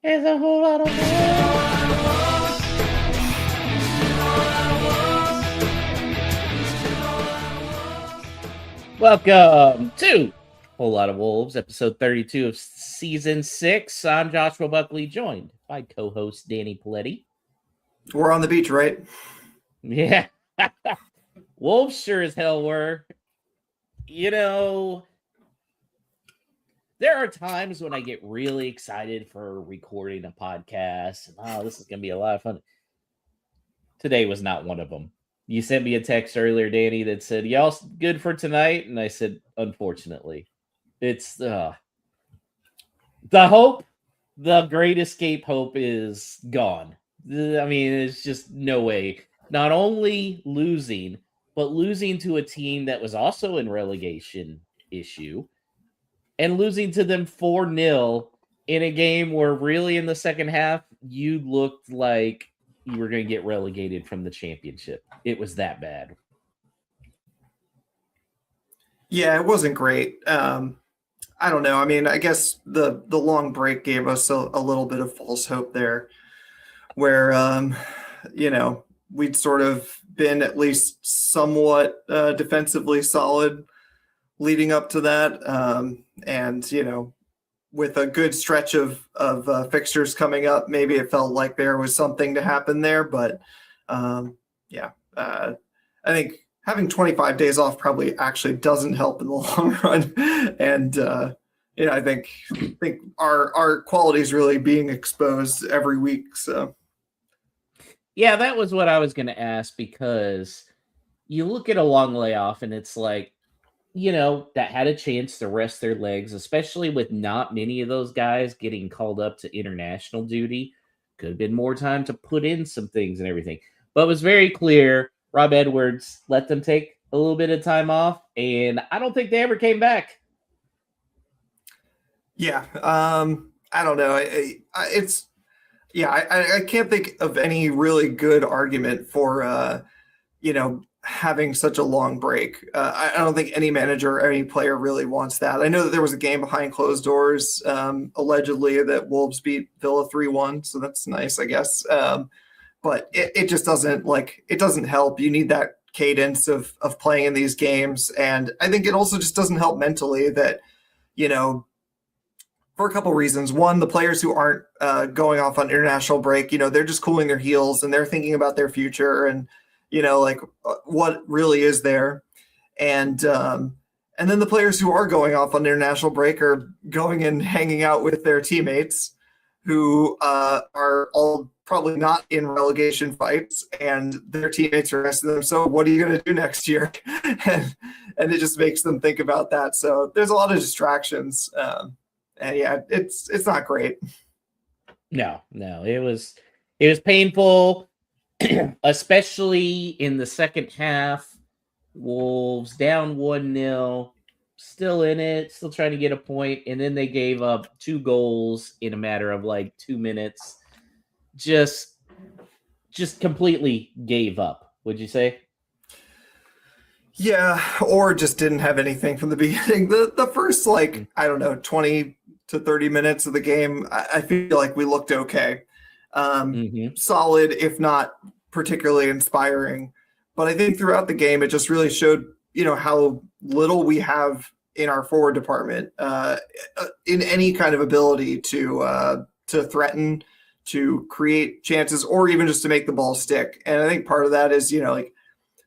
There's a whole lot of Welcome to Whole Lot of Wolves, episode 32 of season 6. I'm Joshua Buckley, joined by co-host Danny Paletti. We're on the beach, right? Yeah. Wolves sure as hell were. You know, there are times when I get really excited for recording a podcast. And, this is going to be a lot of fun. Today was not one of them. You sent me a text earlier, Danny, that said, y'all good for tonight? And I said, unfortunately. It's the hope, the great escape hope is gone. I mean, it's just no way. Not only losing, but losing to a team that was also in relegation issue and losing to them 4-0 in a game where really in the second half, you looked like you were going to get relegated from the championship. It was that bad. Yeah, it wasn't great. I don't know. I mean, I guess the long break gave us a little bit of false hope there where, we'd sort of been at least somewhat defensively solid leading up to that. And, with a good stretch of fixtures coming up, maybe it felt like there was something to happen there. But, I think having 25 days off probably actually doesn't help in the long run. And, I think our quality is really being exposed every week. So, yeah, that was what I was going to ask, because you look at a long layoff and it's like, that had a chance to rest their legs, especially with not many of those guys getting called up to international duty. Could have been more time to put in some things and everything. But it was very clear Rob Edwards let them take a little bit of time off, and I don't think they ever came back. Yeah, I don't know. I can't think of any really good argument for, having such a long break. I don't think any manager or any player really wants that. I know that there was a game behind closed doors, allegedly, that Wolves beat Villa 3-1. So that's nice, I guess. But it just doesn't it doesn't help. You need that cadence of playing in these games. And I think it also just doesn't help mentally that, for a couple of reasons. One, the players who aren't going off on international break, they're just cooling their heels and they're thinking about their future and, what really is there. And then the players who are going off on international break are going and hanging out with their teammates who are all probably not in relegation fights, and their teammates are asking them, so what are you going to do next year? and it just makes them think about that. So there's a lot of distractions. And yeah, it's not great. No, it was painful. Especially in the second half. Wolves down 1-0, still in it, still trying to get a point, and then they gave up 2 goals in a matter of 2 minutes. Just completely gave up, would you say? Yeah, or just didn't have anything from the beginning. The first 20 to 30 minutes of the game, I feel like we looked okay. Solid, if not particularly inspiring. But I think throughout the game, it just really showed, how little we have in our forward department in any kind of ability to threaten, to create chances, or even just to make the ball stick. And I think part of that is,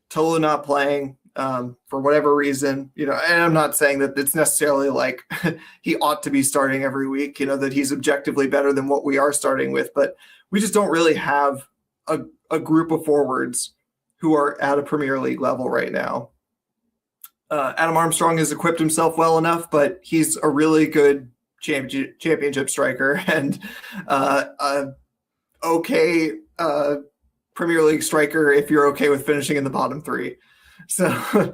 Tolu not playing for whatever reason, and I'm not saying that it's necessarily like he ought to be starting every week, that he's objectively better than what we are starting with, but we just don't really have a group of forwards who are at a Premier League level right now. Adam Armstrong has equipped himself well enough, but he's a really good championship striker and okay Premier League striker if you're okay with finishing in the bottom 3. So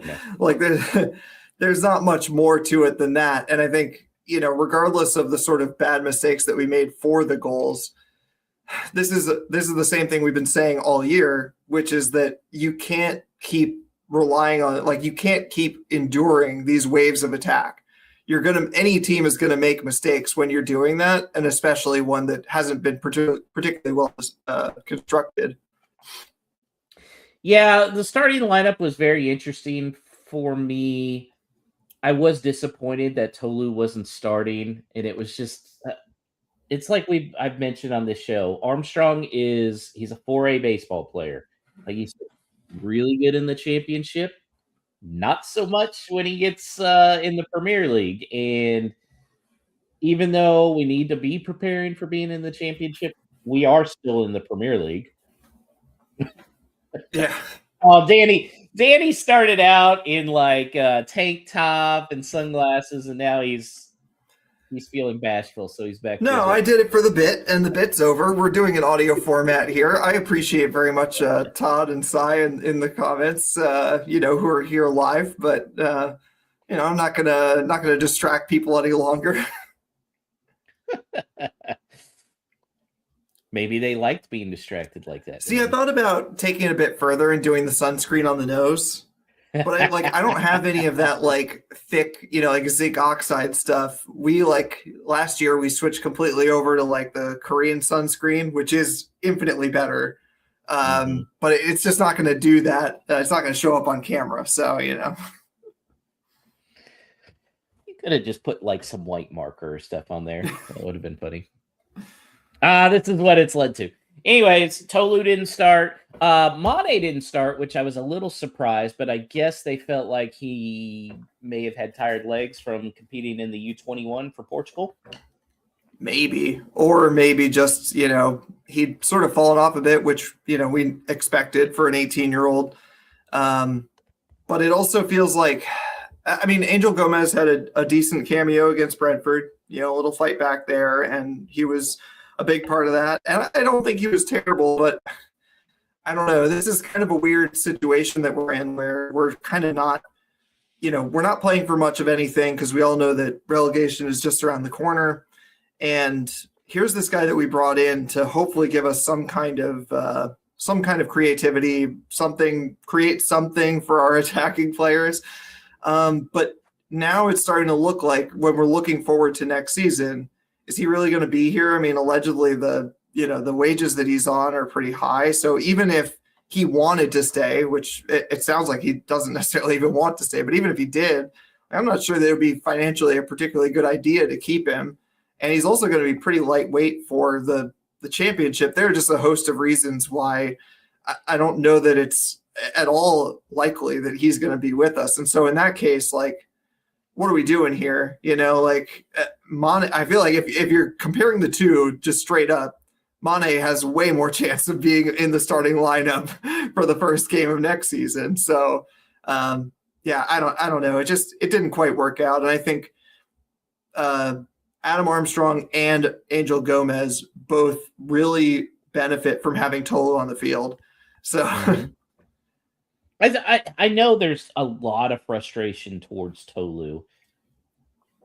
there's not much more to it than that. And I think, regardless of the sort of bad mistakes that we made for the goals, this is the same thing we've been saying all year, which is that you can't keep relying on it. You can't keep enduring these waves of attack. any team is gonna make mistakes when you're doing that, and especially one that hasn't been particularly well constructed. Yeah, the starting lineup was very interesting for me. I was disappointed that Tolu wasn't starting, and it was just it's like I've mentioned on this show. Armstrong he's a 4A baseball player. Like he's really good in the championship, not so much when he gets in the Premier League. And even though we need to be preparing for being in the championship, we are still in the Premier League. Yeah. Danny started out in like tank top and sunglasses, and now he's feeling bashful, so he's back. No, I did it for the bit, and the bit's over. We're doing an audio format here. I appreciate very much Todd and Cy in the comments, who are here live. But I'm not gonna distract people any longer. Maybe they liked being distracted like that. See, I thought about taking it a bit further and doing the sunscreen on the nose. But I don't have any of that like thick, like zinc oxide stuff. We last year we switched completely over to like the Korean sunscreen, which is infinitely better. But it's just not going to do that. It's not going to show up on camera. So, You could have just put like some white marker or stuff on there. That would have been funny. This is what it's led to. Anyways, Tolu didn't start. Mane didn't start, which I was a little surprised, but I guess they felt like he may have had tired legs from competing in the U21 for Portugal. Maybe. Or maybe just, he'd sort of fallen off a bit, which, we expected for an 18-year-old. But it also feels like, Angel Gomez had a decent cameo against Brentford, a little fight back there, and he was a big part of that. And I don't think he was terrible, but I don't know. This is kind of a weird situation that we're in where we're kind of not, we're not playing for much of anything because we all know that relegation is just around the corner. And here's this guy that we brought in to hopefully give us some kind of creativity, create something for our attacking players. But now it's starting to look like when we're looking forward to next season, is he really going to be here? Allegedly the wages that he's on are pretty high. So even if he wanted to stay, which it sounds like he doesn't necessarily even want to stay, but even if he did, I'm not sure that it would be financially a particularly good idea to keep him. And he's also going to be pretty lightweight for the championship. There are just a host of reasons why I don't know that it's at all likely that he's going to be with us. And so in that case, what are we doing here? Mane, I feel like if you're comparing the two just straight up, Mane has way more chance of being in the starting lineup for the first game of next season. So, I don't know. It didn't quite work out. And I think Adam Armstrong and Angel Gomez both really benefit from having Tolu on the field. So I know there's a lot of frustration towards Tolu,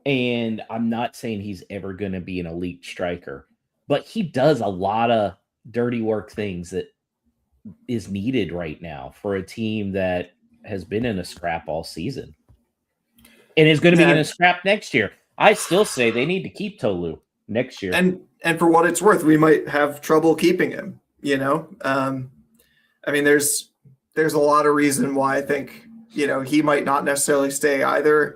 and I'm not saying he's ever going to be an elite striker, but he does a lot of dirty work things that is needed right now for a team that has been in a scrap all season and is going to be in a scrap next year. I still say they need to keep Tolu next year. And for what it's worth, we might have trouble keeping him, there's a lot of reason why I think, he might not necessarily stay either.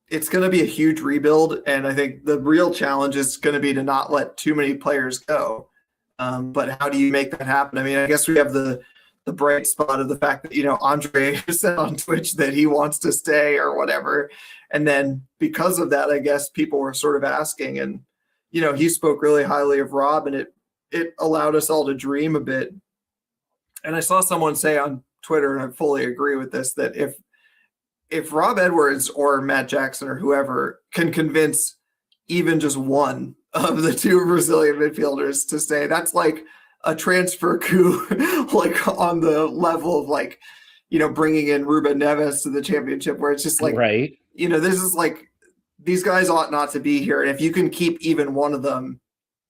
It's going to be a huge rebuild. And I think the real challenge is going to be to not let too many players go. But how do you make that happen? I guess we have the bright spot of the fact that, Andre said on Twitch that he wants to stay or whatever. And then because of that, I guess people were sort of asking, and, he spoke really highly of Rob, and it allowed us all to dream a bit. And I saw someone say on Twitter, and I fully agree with this, that if Rob Edwards or Matt Jackson or whoever can convince even just one of the two Brazilian midfielders to stay, that's like a transfer coup, like on the level of bringing in Ruben Neves to the championship, where it's just like, right. This is like, these guys ought not to be here. And if you can keep even one of them,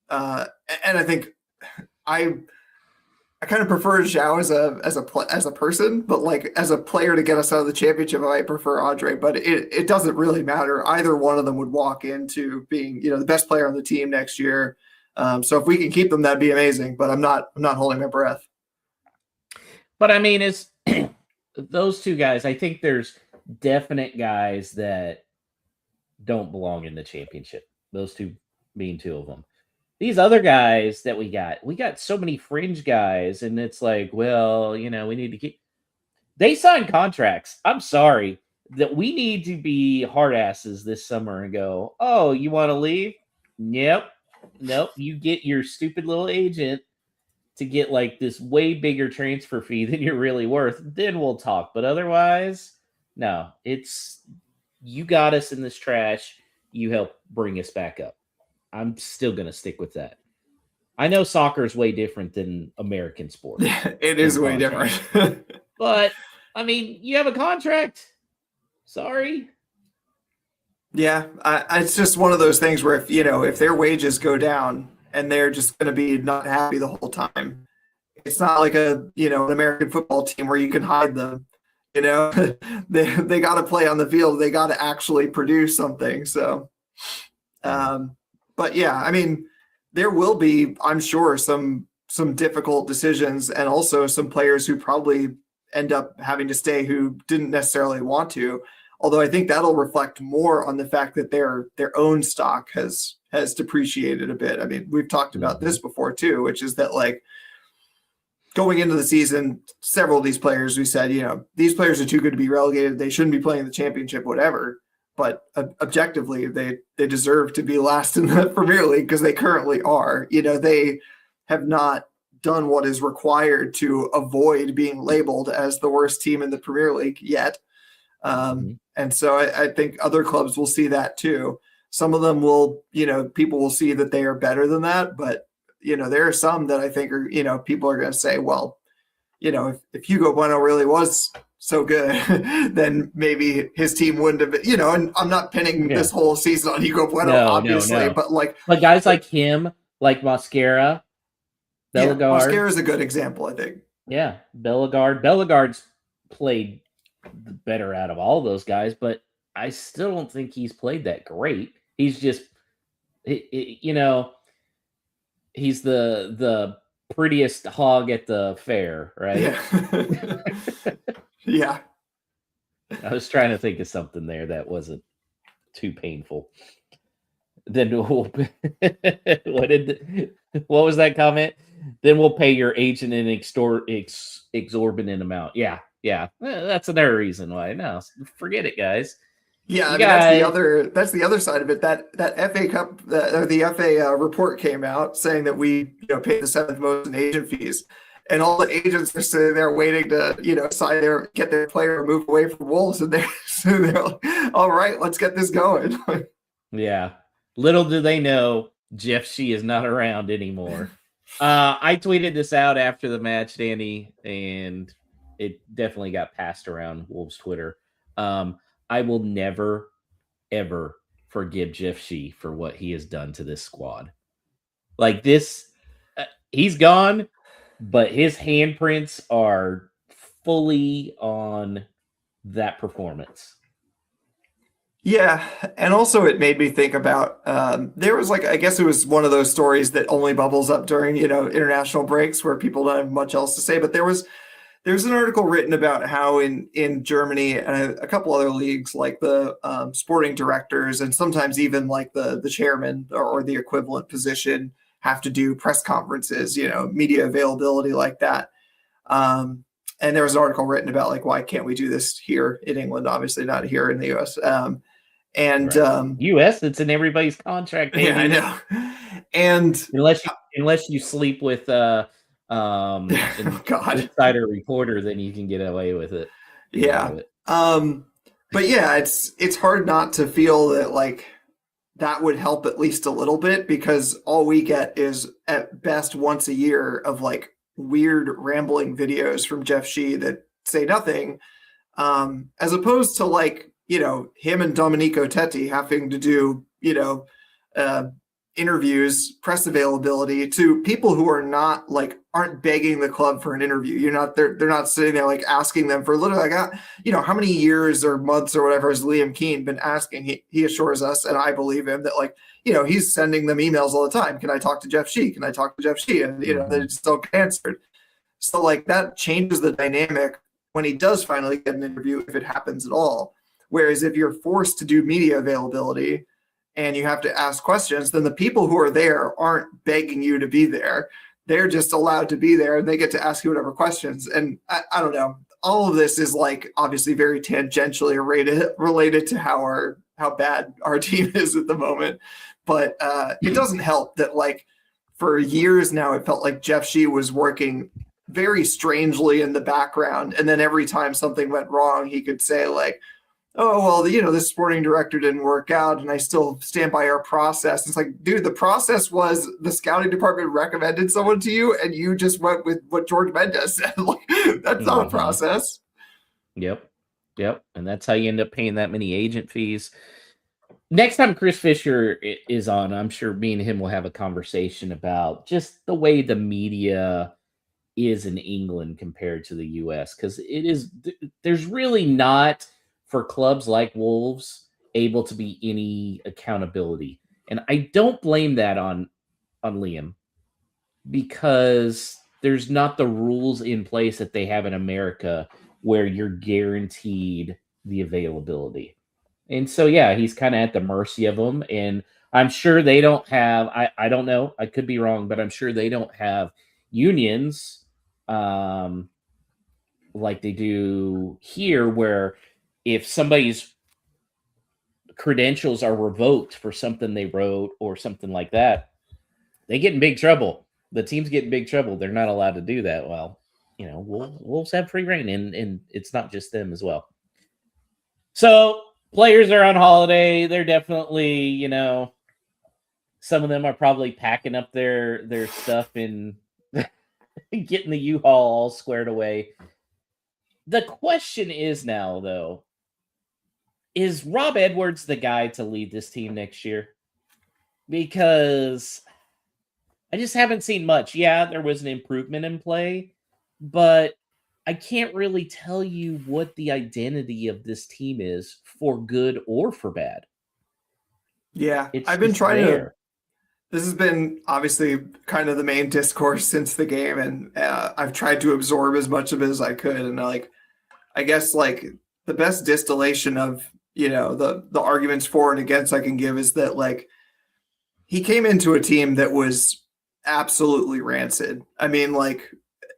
and I think I kind of prefer Zhao as a person, but like as a player to get us out of the championship, I might prefer Andre. But it doesn't really matter. Either one of them would walk into being the best player on the team next year. So if we can keep them, that'd be amazing. But I'm not holding my breath. But I mean, it's those two guys. I think there's definite guys that don't belong in the championship. Those two being two of them. These other guys that we got so many fringe guys, and it's like, well, we need to keep. They signed contracts. I'm sorry that we need to be hard asses this summer and go, oh, you want to leave? Nope. You get your stupid little agent to get like this way bigger transfer fee than you're really worth. Then we'll talk. But otherwise, no. It's you got us in this trash. You help bring us back up. I'm still going to stick with that. I know soccer is way different than American sport. It is way different. But, I mean, you have a contract. Sorry. Yeah, it's just one of those things where if their wages go down and they're just going to be not happy the whole time, it's not like an American football team where you can hide them. They got to play on the field. They got to actually produce something. So, but yeah, I mean, there will be, I'm sure, some difficult decisions, and also some players who probably end up having to stay who didn't necessarily want to. Although I think that'll reflect more on the fact that their own stock has depreciated a bit. I mean, we've talked about this before too, which is that like going into the season, several of these players, we said, these players are too good to be relegated. They shouldn't be playing the championship, whatever. But objectively, they deserve to be last in the Premier League because they currently are. They have not done what is required to avoid being labeled as the worst team in the Premier League yet. And so I think other clubs will see that too. Some of them will, people will see that they are better than that. But, there are some that I think are, people are going to say, well, if Hugo Bueno really was so good, then maybe his team wouldn't have been, and I'm not pinning this whole season on Hugo Bueno, obviously, but guys like him, like Mosquera, Bellegarde. Yeah, Mosquera is a good example, I think. Yeah, Bellegarde's played the better out of all those guys, but I still don't think he's played that great. He's just, he's the prettiest hog at the fair, right? Yeah. Yeah. I was trying to think of something there that wasn't too painful. Then what was that comment? Then we'll pay your agent an exorbitant amount. Yeah. That's another reason why. No, forget it, guys. Yeah, I mean, that's the other side of it. That FA Cup or the FA report came out saying that we paid the seventh most in agent fees, and all the agents are sitting there waiting to get their player moved away from Wolves, and they're like, all right, let's get this going. Yeah, little do they know Jeff Shee is not around anymore. I tweeted this out after the match, Danny, and it definitely got passed around Wolves Twitter. I will never, ever forgive Jeff Shee for what he has done to this squad. Like this, he's gone, but his handprints are fully on that performance. Yeah, and also it made me think about there was I guess it was one of those stories that only bubbles up during international breaks where people don't have much else to say, but there's an article written about how in Germany and a couple other leagues, like the sporting directors and sometimes even like the chairman or the equivalent position have to do press conferences, media availability like that. And there was an article written about why can't we do this here in England? Obviously not here in the US. US, it's in everybody's contract. Baby. Yeah, I know. And unless you sleep with insider reporter, then you can get away with it. Yeah. But yeah, it's hard not to feel that that would help at least a little bit, because all we get is at best once a year of weird rambling videos from Jeff Shee that say nothing, as opposed to him and Domenico Tetti having to do interviews, press availability to people who are not like aren't begging the club for an interview. They're not sitting there like asking them for literally like how many years or months or whatever has Liam Keane been asking. He assures us, and I believe him, that like he's sending them emails all the time. Can I talk to Jeff Shee? Can I talk to Jeff Shee? And they just don't get answered. So like that changes the dynamic when he does finally get an interview, if it happens at all. Whereas if you're forced to do media availability and you have to ask questions, then the people who are there aren't begging you to be there. They're just allowed to be there and they get to ask you whatever questions. And I don't know. All of this is like obviously very tangentially related to how bad our team is at the moment. But it doesn't help that like for years now, it felt like Jeff Shee was working very strangely in the background. And then every time something went wrong, he could say like, oh, well, this sporting director didn't work out and I still stand by our process. It's like, dude, the process was the scouting department recommended someone to you and you just went with what George Mendes said. Like, that's not a process. Yep. And that's how you end up paying that many agent fees. Next time Chris Fisher is on, I'm sure me and him will have a conversation about just the way the media is in England compared to the US. Because there's really not, for clubs like Wolves, able to be any accountability. And I don't blame that on Liam, because there's not the rules in place that they have in America where you're guaranteed the availability. And so, yeah, he's kind of at the mercy of them. And I'm sure they don't have, I don't know, I could be wrong, but I'm sure they don't have unions like they do here, where if somebody's credentials are revoked for something they wrote or something like that, they get in big trouble. The teams get in big trouble. They're not allowed to do that. Well, Wolves have free reign, and it's not just them as well. So players are on holiday. They're definitely, some of them are probably packing up their stuff and getting the U-Haul all squared away. The question is now, though, is Rob Edwards the guy to lead this team next year? Because I just haven't seen much. Yeah, there was an improvement in play, but I can't really tell you what the identity of this team is, for good or for bad. Yeah, I've been trying to. This has been obviously kind of the main discourse since the game, and I've tried to absorb as much of it as I could. And I guess like the best distillation of the arguments for and against I can give is that like he came into a team that was absolutely rancid. I mean, like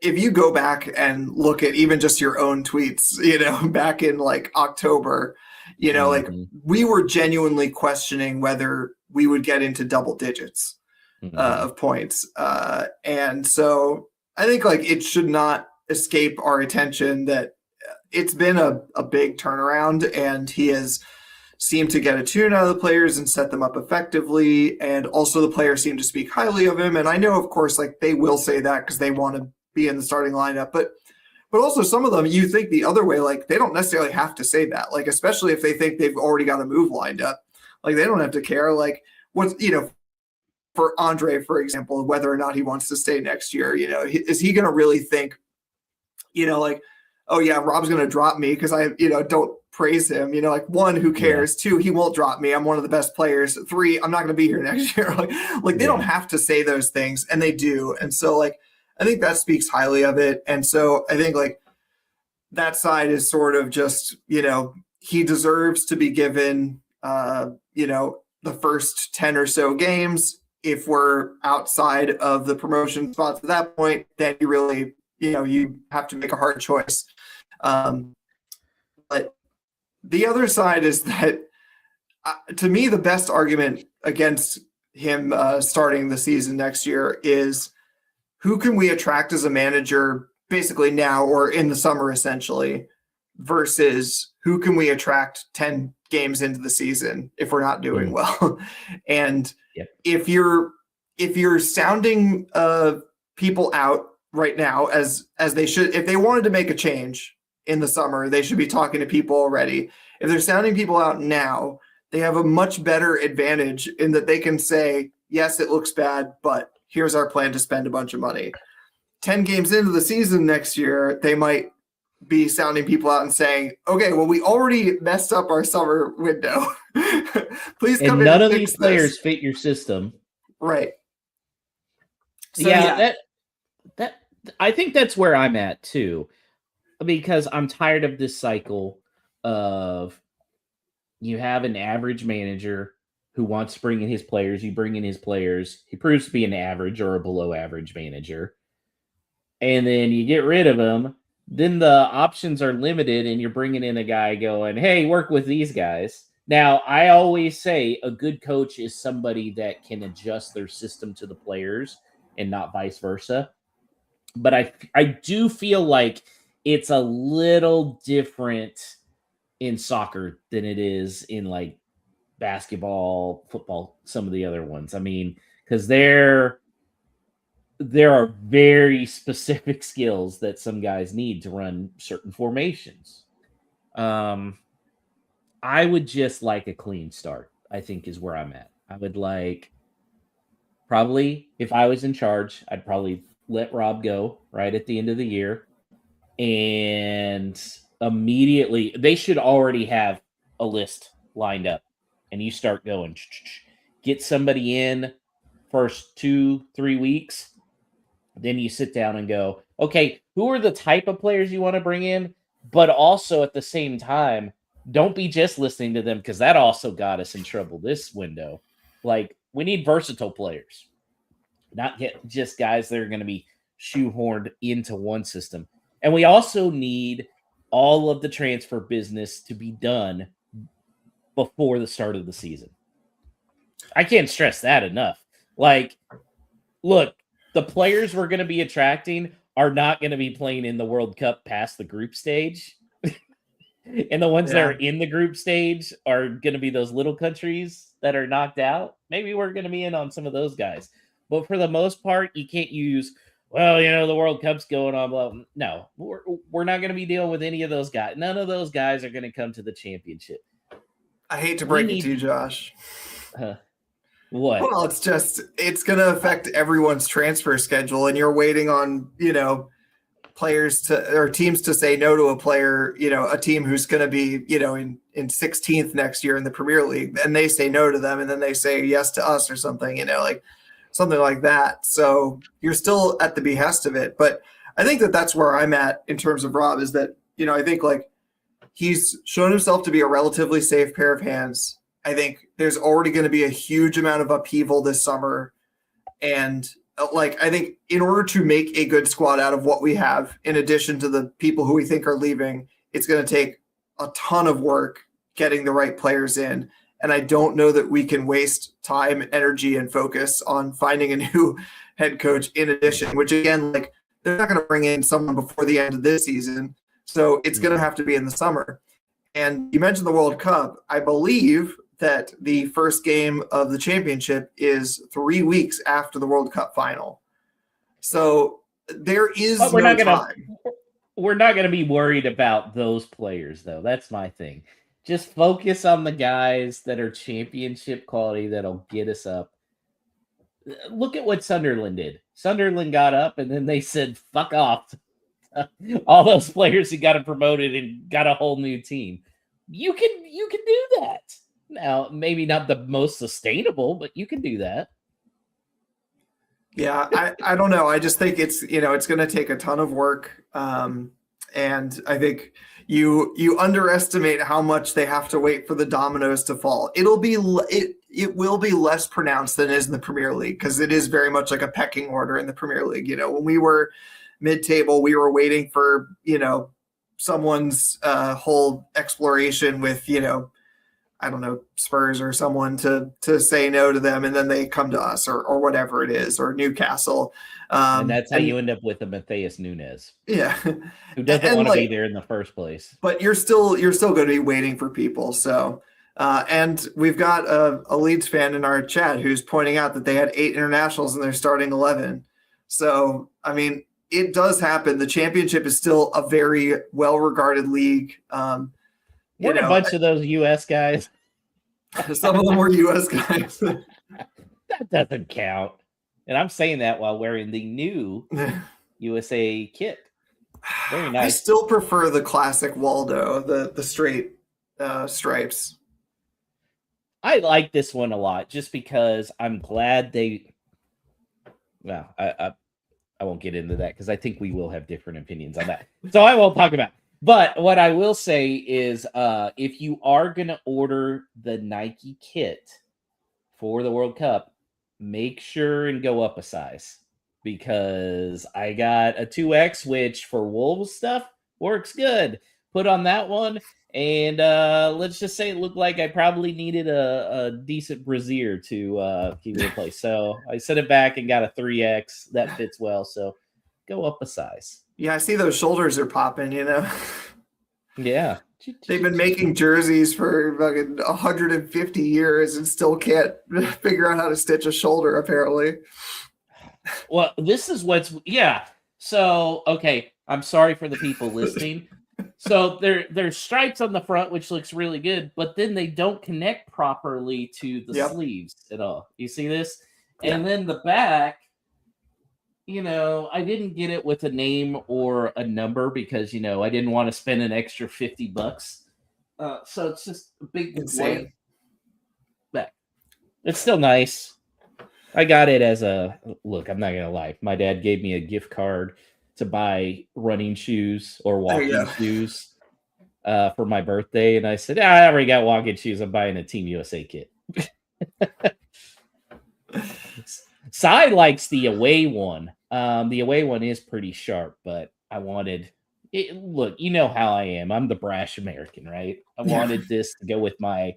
if you go back and look at even just your own tweets, back in like October, like we were genuinely questioning whether we would get into double digits of points. And so I think like it should not escape our attention that it's been a big turnaround, and he has seemed to get a tune out of the players and set them up effectively. And also the players seem to speak highly of him. And I know, of course, like they will say that because they want to be in the starting lineup, but also some of them, you think the other way, like they don't necessarily have to say that, like, especially if they think they've already got a move lined up, like they don't have to care. Like what's, for Andre, for example, whether or not he wants to stay next year, is he going to really think, like, oh yeah, Rob's going to drop me because I, don't praise him, like one, who cares? Yeah. Two, he won't drop me. I'm one of the best players. Three, I'm not going to be here next year. like they don't have to say those things, and they do. And so like, I think that speaks highly of it. And so I think like that side is sort of just, he deserves to be given, the first 10 or so games. If we're outside of the promotion spots at that point, then you really, you have to make a hard choice. But the other side is that, to me, the best argument against him starting the season next year is who can we attract as a manager basically now or in the summer essentially, versus who can we attract 10 games into the season if we're not doing well. And if you're sounding people out right now as they should, if they wanted to make a change in the summer, they should be talking to people already. If they're sounding people out now, they have a much better advantage in that they can say, yes, it looks bad, but here's our plan to spend a bunch of money. 10 games into the season next year, they might be sounding people out and saying, okay, well, we already messed up our summer window. Please come in and none of fix these players this. fit your system. Right. So, that I think that's where I'm at too, because I'm tired of this cycle of you have an average manager who wants to bring in his players. You bring in his players. He proves to be an average or a below average manager. And then you get rid of him. Then the options are limited, and you're bringing in a guy going, hey, work with these guys. Now, I always say a good coach is somebody that can adjust their system to the players and not vice versa. But I do feel like it's a little different in soccer than it is in like basketball, football, some of the other ones. I mean, because there are very specific skills that some guys need to run certain formations. I would just like a clean start, I think is where I'm at. I would like, probably, if I was in charge, I'd probably let Rob go right at the end of the year. And immediately, they should already have a list lined up. And you start going, get somebody in first 2-3 weeks. Then you sit down and go, okay, who are the type of players you want to bring in? But also at the same time, don't be just listening to them, because that also got us in trouble this window. Like, we need versatile players, not just guys that are going to be shoehorned into one system. And we also need all of the transfer business to be done before the start of the season. I can't stress that enough. Like, look, the players we're going to be attracting are not going to be playing in the World Cup past the group stage. And the ones that are in the group stage are going to be those little countries that are knocked out. Maybe we're going to be in on some of those guys. But for the most part, you can't use, well, the World Cup's going on. Blah, blah. No, we're not going to be dealing with any of those guys. None of those guys are going to come to the championship. I hate to break it to you, Josh. What? Well, it's going to affect everyone's transfer schedule, and you're waiting on, players or teams to say no to a player, a team who's going to be, in 16th next year in the Premier League, and they say no to them, and then they say yes to us or something, like something like that. So you're still at the behest of it. But I think that's where I'm at in terms of Rob, is that, I think like he's shown himself to be a relatively safe pair of hands. I think there's already going to be a huge amount of upheaval this summer. And I think in order to make a good squad out of what we have, in addition to the people who we think are leaving, it's going to take a ton of work getting the right players in. And I don't know that we can waste time, energy, and focus on finding a new head coach in addition, which again, they're not going to bring in someone before the end of this season. So it's going to have to be in the summer. And you mentioned the World Cup. I believe that the first game of the championship is 3 weeks after the World Cup final. So there is no time. We're not going to be worried about those players, though. That's my thing. Just focus on the guys that are championship quality that'll get us up. Look at what Sunderland did. Sunderland got up, and then they said, fuck off. All those players who got promoted and got a whole new team. You can do that. Now, maybe not the most sustainable, but you can do that. Yeah, I don't know. I just think it's going to take a ton of work. And I think you underestimate how much they have to wait for the dominoes to fall. It will be less pronounced than it is in the Premier League, because it is very much like a pecking order in the Premier League. When we were mid-table, we were waiting for, someone's whole exploration with, I don't know, Spurs or someone to say no to them, and then they come to us or whatever it is, or Newcastle. And that's how you end up with a Matheus Nunes. Yeah. Who doesn't want to be there in the first place. But you're still going to be waiting for people. So, and we've got a Leeds fan in our chat who's pointing out that they had 8 internationals in their starting 11. So, I mean, it does happen. The championship is still a very well-regarded league. Weren't a bunch of those U.S. guys? Some of them were U.S. guys. That doesn't count. And I'm saying that while wearing the new USA kit. Very nice. I still prefer the classic Waldo, the straight stripes. I like this one a lot just because I'm glad they. Well, I won't get into that because I think we will have different opinions on that. So I won't talk about it. But what I will say is if you are going to order the Nike kit for the World Cup, make sure and go up a size because I got a 2X, which for Wolves stuff works good. Put on that one, and let's just say it looked like I probably needed a decent brassiere to keep it in place. So I sent it back and got a 3X. That fits well, so go up a size. Yeah, I see those shoulders are popping, Yeah. They've been making jerseys for fucking 150 years and still can't figure out how to stitch a shoulder, apparently. Well, this is yeah. So, okay, I'm sorry for the people listening. So there's stripes on the front, which looks really good, but then they don't connect properly to the sleeves at all. You see this? Yeah. And then the back, I didn't get it with a name or a number because, I didn't want to spend an extra $50. So it's just a big insane back. It's still nice. I got it as a look. I'm not gonna lie. My dad gave me a gift card to buy running shoes or walking shoes for my birthday, and I said, I already got walking shoes. I'm buying a Team USA kit. Cy likes the away one. The away one is pretty sharp, but I wanted it. Look, you know how I am. I'm the brash American, right? I wanted this to go with my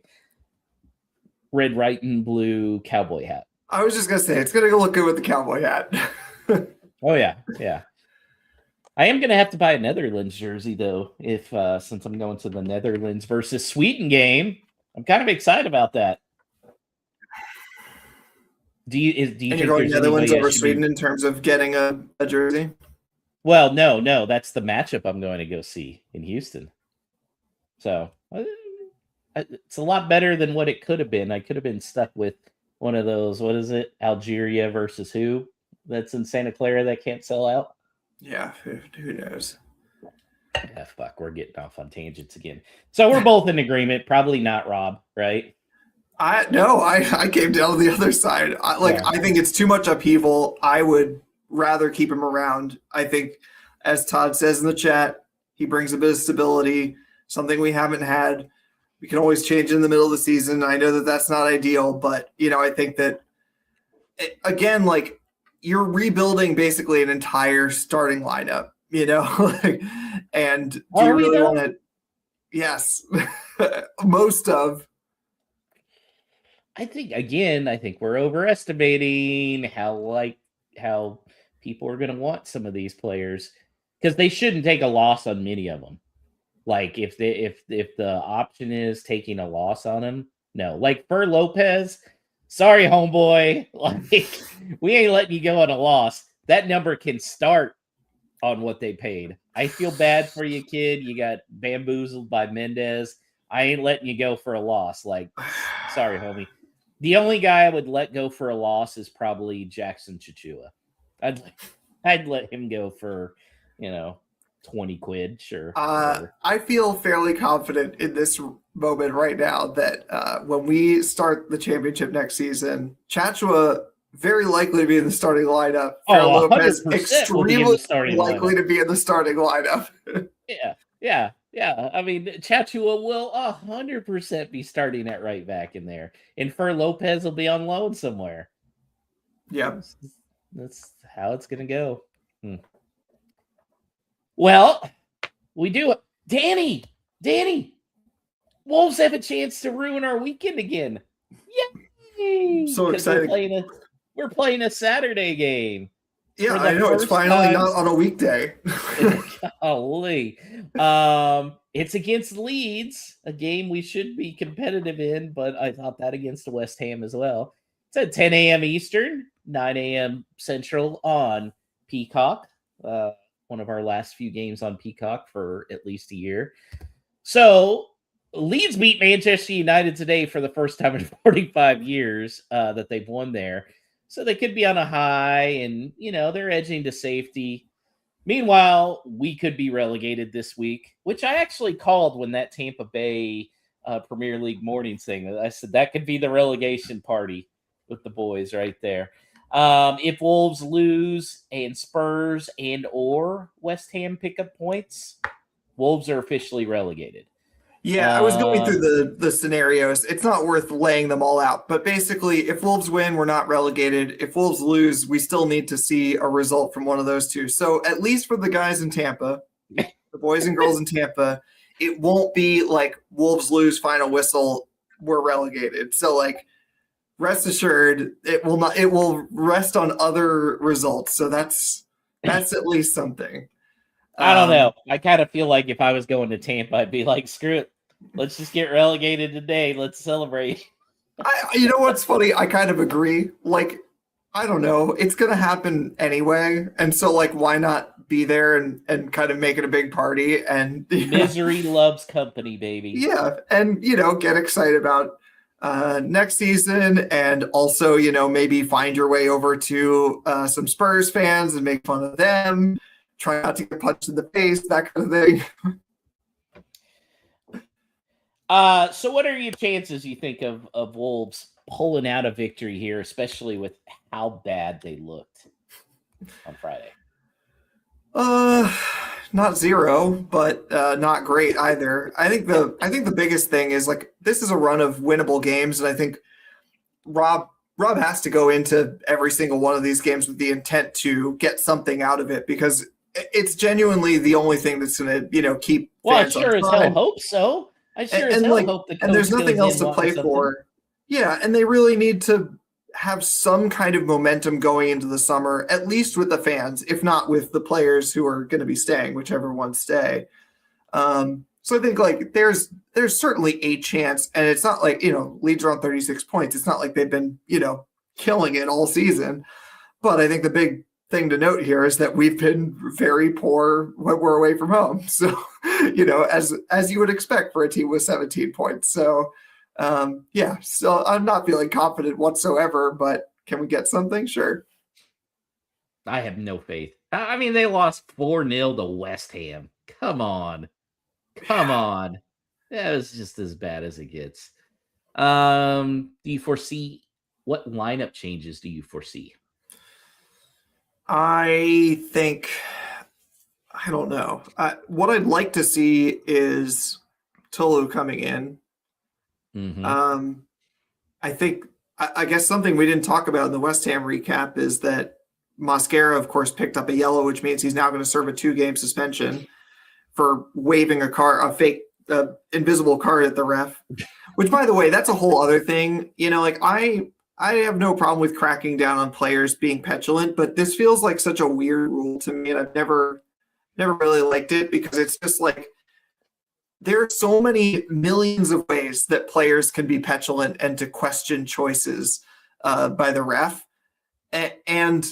red, white, and blue cowboy hat. I was just gonna say it's gonna look good with the cowboy hat. Oh yeah. I am gonna have to buy a Netherlands jersey though, if since I'm going to the Netherlands versus Sweden game. I'm kind of excited about that. Do you and think you're going Netherlands over Sweden in terms of getting a jersey? Well, no, that's the matchup I'm going to go see in Houston. So it's a lot better than what it could have been. I could have been stuck with one of those. What is it? Algeria versus who? That's in Santa Clara that can't sell out. Yeah, who knows? Yeah, fuck, we're getting off on tangents again. So we're both in agreement. Probably not Rob, right? I came down to the other side. I think it's too much upheaval. I would rather keep him around. I think, as Todd says in the chat, he brings a bit of stability, something we haven't had. We can always change in the middle of the season. I know that that's not ideal, but I think that again, you're rebuilding basically an entire starting lineup, and do you really want to? Yes, most of. I think we're overestimating how people are going to want some of these players because they shouldn't take a loss on many of them. Like if the option is taking a loss on him, no. Like for Lopez, sorry, homeboy. Like we ain't letting you go on a loss. That number can start on what they paid. I feel bad for you, kid. You got bamboozled by Mendez. I ain't letting you go for a loss. Like, sorry, homie. The only guy I would let go for a loss is probably Jackson Chichua. I'd let him go for, 20 quid, sure. I feel fairly confident in this moment right now that when we start the championship next season, Chachua very likely to be in the starting lineup. Lopez extremely likely to be in the starting lineup. Yeah. I mean, Chachua will 100% be starting at right back in there. And Fer Lopez will be on loan somewhere. Yeah. That's how it's going to go. Well, we do it. Danny, Wolves have a chance to ruin our weekend again. Yay! So exciting. We're playing a Saturday game. Yeah, I know. It's finally not on a weekday. Golly. It's against Leeds, a game we should be competitive in, but I thought that against the West Ham as well. It's at 10 a.m. Eastern, 9 a.m. Central on Peacock. One of our last few games on Peacock for at least a year. So Leeds beat Manchester United today for the first time in 45 years that they've won there. So they could be on a high and, they're edging to safety. Meanwhile, we could be relegated this week, which I actually called when that Tampa Bay Premier League morning thing. I said that could be the relegation party with the boys right there. If Wolves lose and Spurs and or West Ham pick up points, Wolves are officially relegated. Yeah, I was going through the scenarios. It's not worth laying them all out. But basically, if Wolves win, we're not relegated. If Wolves lose, we still need to see a result from one of those two. So at least for the guys in Tampa, the boys and girls in Tampa, it won't be like Wolves lose, final whistle, we're relegated. So like rest assured, it will rest on other results. So that's at least something. I don't know. I kind of feel like if I was going to Tampa, I'd be like, screw it. Let's just get relegated today. Let's celebrate. You know what's funny? I kind of agree. Like, I don't know. It's going to happen anyway. And so, like, why not be there and kind of make it a big party? And misery loves company, baby. Yeah. And, get excited about next season. And also, maybe find your way over to some Spurs fans and make fun of them. Try not to get punched in the face, that kind of thing. So what are your chances, you think, of Wolves pulling out a victory here, especially with how bad they looked on Friday? Not zero, but not great either. I think the biggest thing is like this is a run of winnable games, and I think Rob has to go into every single one of these games with the intent to get something out of it because it's genuinely the only thing that's going to keep. Well, I sure as hell hope so. I sure as hell hope the coach and there's nothing else to play for. Yeah, and they really need to have some kind of momentum going into the summer, at least with the fans, if not with the players who are going to be staying, whichever ones stay. So I think like there's certainly a chance, and it's not like Leeds are on 36 points. It's not like they've been killing it all season, but I think the big thing to note here is that we've been very poor when we're away from home. So, as you would expect for a team with 17 points. So, so I'm not feeling confident whatsoever, but can we get something? Sure. I have no faith. I mean, they lost 4-0 to West Ham. Come on. That was just as bad as it gets. Do you foresee what lineup changes do you foresee? I don't know. What I'd like to see is Tolu coming in. Mm-hmm. I guess something we didn't talk about in the West Ham recap is that Mosquera, of course, picked up a yellow, which means he's now going to serve a 2-game suspension for waving a fake invisible card at the ref. Which, by the way, that's a whole other thing. I have no problem with cracking down on players being petulant, but this feels like such a weird rule to me, and I've never really liked it because it's just like there are so many millions of ways that players can be petulant and to question choices by the ref, and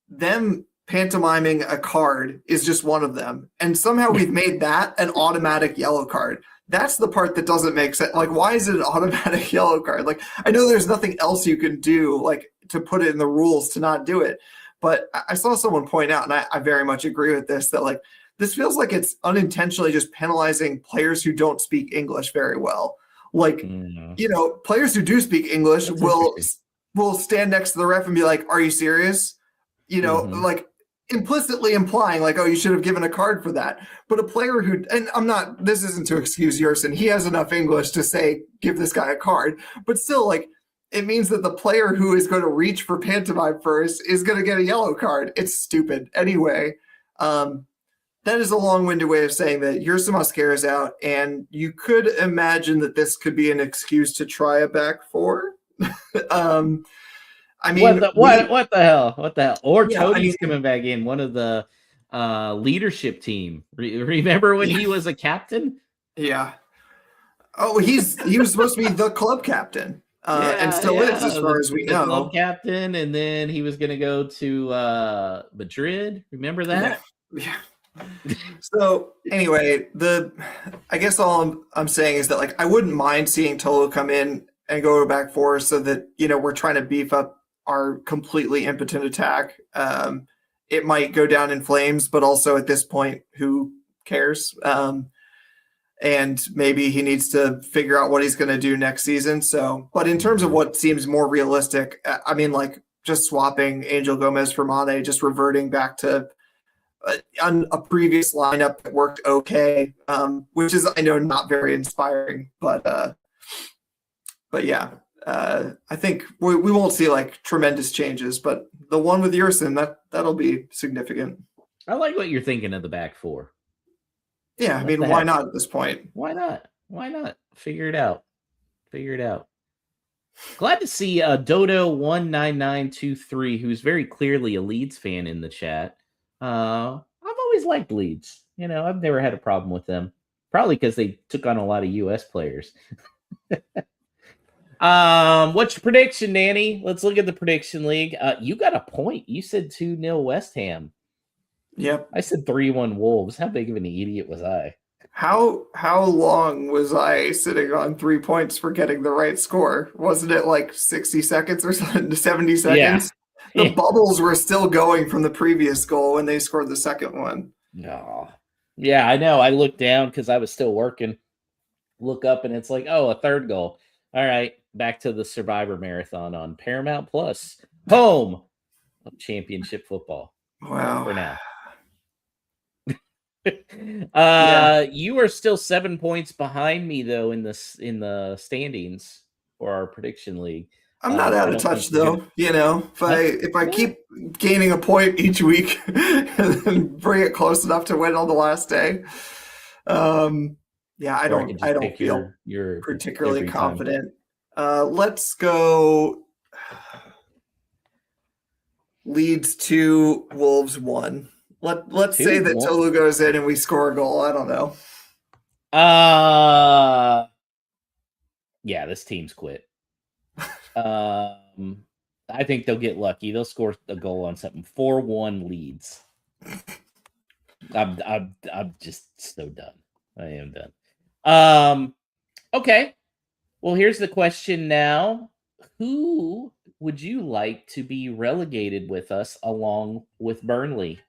them pantomiming a card is just one of them. And somehow we've made that an automatic yellow card. That's the part that doesn't make sense. Like, why is it an automatic yellow card? Like, I know there's nothing else you can do, like, to put it in the rules to not do it. But I saw someone point out, and I very much agree with this, that, like, this feels like it's unintentionally just penalizing players who don't speak English very well. Like, players who do speak English will stand next to the ref and be like, are you serious? Like, implicitly implying like, oh, you should have given a card for that. But a player who, and this isn't to excuse Yerson, he has enough English to say, give this guy a card, but still, like, it means that the player who is going to reach for pantomime first is going to get a yellow card. It's stupid. Anyway, that is a long-winded way of saying that Yerson Mosquera is out, and you could imagine that this could be an excuse to try a back four. I mean, what the hell? Or Tony's coming back in, one of the leadership team. Remember when he was a captain? Yeah. Oh, he was supposed to be the club captain, and still is, as far as we know. Club captain, and then he was going to go to Madrid. Remember that? Yeah. So anyway, I guess all I'm saying is that like I wouldn't mind seeing Tolo come in and go to back four so that we're trying to beef up our completely impotent attack. It might go down in flames, but also at this point, who cares? And maybe he needs to figure out what he's going to do next season. So, but in terms of what seems more realistic, I mean, like just swapping Angel Gomez for Mane, just reverting back to a previous lineup that worked okay, which is, I know, not very inspiring, but yeah, I think we won't see like tremendous changes, but the one with Yerson, that'll be significant. I like what you're thinking of the back four. Yeah, I mean, why not at this point? Why not? Why not? Figure it out. Figure it out. Glad to see Dodo19923, who's very clearly a Leeds fan in the chat. I've always liked Leeds. I've never had a problem with them. Probably because they took on a lot of U.S. players. What's your prediction, Danny? Let's look at the prediction league. You got a point. You said 2-0 West Ham. Yep. I said 3-1 Wolves. How big of an idiot was I? How long was I sitting on 3 points for getting the right score? Wasn't it like 60 seconds or something, 70 seconds? Yeah. The bubbles were still going from the previous goal when they scored the second one. No. Yeah, I know. I looked down because I was still working. Look up and it's like, oh, a third goal. All right, back to the Survivor Marathon on Paramount Plus. Home of championship football. Wow. For now. Yeah. You are still 7 points behind me though in the standings for our prediction league. I'm not out of touch though. If I keep gaining a point each week and then bring it close enough to win on the last day. Yeah, I don't feel you're particularly confident. Let's go Leeds 2, Wolves 1. Let's say that Tolu goes in and we score a goal. I don't know. Yeah, this team's quit. I think they'll get lucky. They'll score a goal on something. 4-1 Leeds. I'm just so done. I am done. Okay. Well, here's the question now. Who would you like to be relegated with us along with Burnley?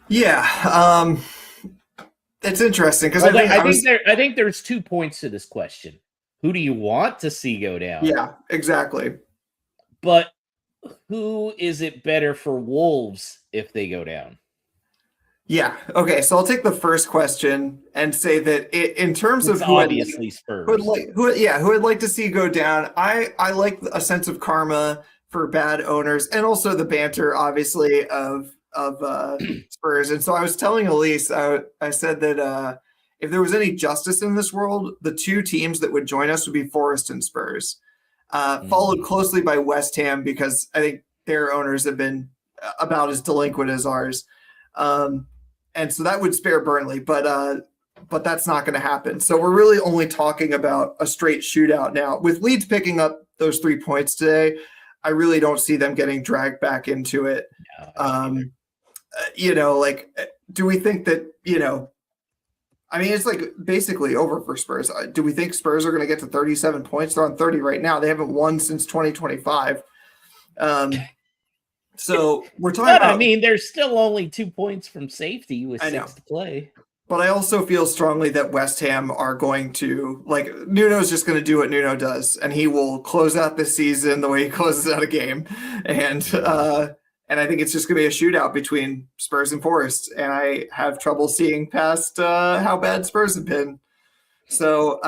Yeah, it's interesting because I think there's 2 points to this question. Who do you want to see go down? Yeah, exactly. But who is it better for Wolves if they go down? Yeah. Okay. So I'll take the first question and say that in terms of who obviously Spurs, who I'd like to see go down. I like a sense of karma for bad owners and also the banter, obviously, of Spurs. And so I was telling Elise, I said that if there was any justice in this world, the 2 teams that would join us would be Forest and Spurs, followed closely by West Ham because I think their owners have been about as delinquent as ours. And so that would spare Burnley, but that's not going to happen. So we're really only talking about a straight shootout now. With Leeds picking up those 3 points today, I really don't see them getting dragged back into it. Do we think that, I mean, it's like basically over for Spurs. Do we think Spurs are going to get to 37 points? They're on 30 right now. They haven't won since 2025. So we're talking about, I mean, there's still only 2 points from safety with 6 to play. But I also feel strongly that West Ham are going to, like, Nuno's just going to do what Nuno does, and he will close out the season the way he closes out a game. And I think it's just going to be a shootout between Spurs and Forest. And I have trouble seeing past how bad Spurs have been. So,